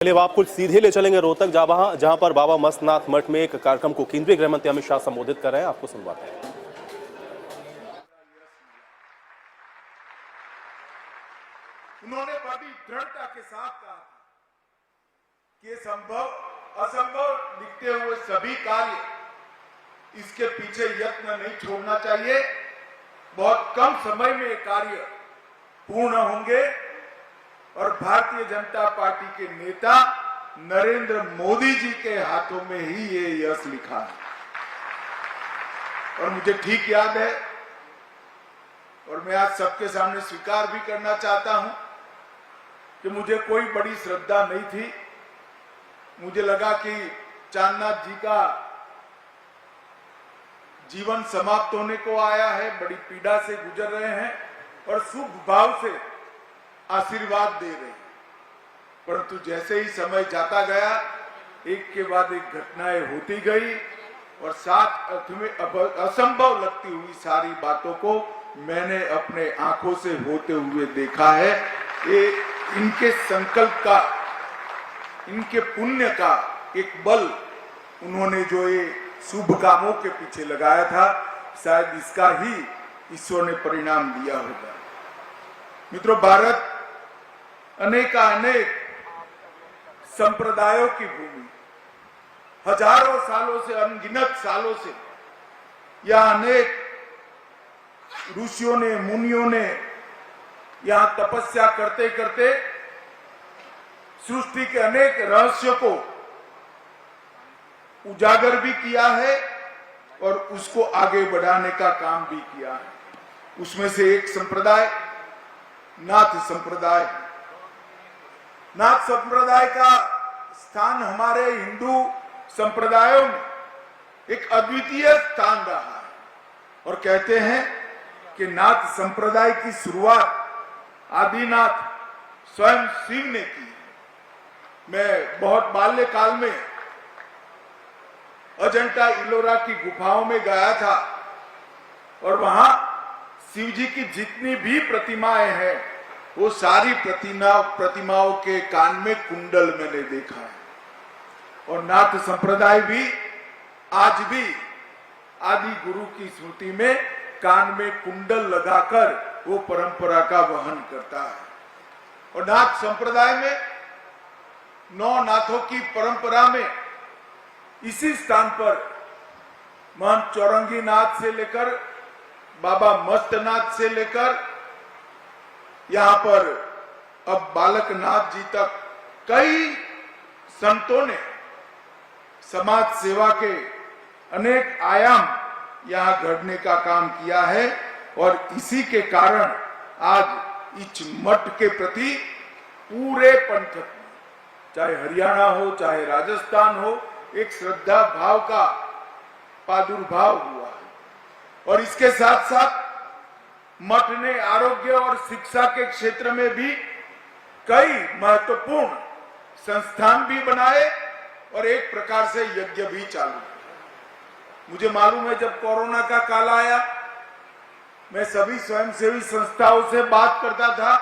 चलिए आपको सीधे ले चलेंगे रोहतक, जहां पर बाबा मस्तनाथ मठ में एक कार्यक्रम को केंद्रीय गृह मंत्री अमित शाह संबोधित कर रहे हैं। आपको सुनवाते हैं। उन्होंने बड़ी दृढ़ता के साथ कहा कि संभव असंभव दिखते हुए सभी कार्य इसके पीछे यत्न नहीं छोड़ना चाहिए। बहुत कम समय में ये कार्य पूर्ण होंगे और भारतीय जनता पार्टी के नेता नरेंद्र मोदी जी के हाथों में ही ये यश लिखा है। और मुझे ठीक याद है और मैं आज सबके सामने स्वीकार भी करना चाहता हूं कि मुझे कोई बड़ी श्रद्धा नहीं थी। मुझे लगा कि चांदनाथ जी का जीवन समाप्त होने को आया है, बड़ी पीड़ा से गुजर रहे हैं और शुभ भाव से आशीर्वाद दे रहे हैं। परंतु जैसे ही समय जाता गया, एक के बाद एक घटनाएं होती गई और साथ अर्थ में असंभव लगती हुई सारी बातों को मैंने अपने आंखों से होते हुए देखा है। ये इनके संकल्प का, इनके पुण्य का एक बल उन्होंने जो ये शुभ कामों के पीछे लगाया था, शायद इसका ही ईश्वर ने परिणाम दिया होगा। मित्रों, भारत अनेक संप्रदायों की भूमि, हजारों सालों से, अनगिनत सालों से यहां अनेक ऋषियों ने, मुनियों ने यहां तपस्या करते करते सृष्टि के अनेक रहस्यों को उजागर भी किया है और उसको आगे बढ़ाने का काम भी किया है। उसमें से एक संप्रदाय नाथ संप्रदाय। नाथ संप्रदाय का स्थान हमारे हिंदू संप्रदायों में एक अद्वितीय स्थान रहा है और कहते हैं कि नाथ संप्रदाय की शुरुआत आदिनाथ स्वयं शिव ने की। मैं बहुत बाल्यकाल में अजंता इलोरा की गुफाओं में गया था और वहां शिव जी की जितनी भी प्रतिमाएं हैं, वो सारी प्रतिमाओं के कान में कुंडल मैंने देखा है। और नाथ संप्रदाय भी आज भी आदि गुरु की स्मृति में कान में कुंडल लगाकर वो परंपरा का वहन करता है। और नाथ संप्रदाय में 9 नाथों की परंपरा में इसी स्थान पर महंत चौरंगी नाथ से लेकर बाबा मस्तनाथ से लेकर यहां पर अब बालकनाथ जी तक कई संतों ने समाज सेवा के अनेक आयाम यहां गढ़ने का काम किया है। और इसी के कारण आज इस मठ के प्रति पूरे पंथ में, चाहे हरियाणा हो चाहे राजस्थान हो, एक श्रद्धा भाव का प्रादुर्भाव हुआ है। और इसके साथ साथ मठ ने आरोग्य और शिक्षा के क्षेत्र में भी कई महत्वपूर्ण संस्थान भी बनाए और एक प्रकार से यज्ञ भी चालू। मुझे मालूम है, जब कोरोना का काल आया, मैं सभी स्वयंसेवी संस्थाओं से बात करता था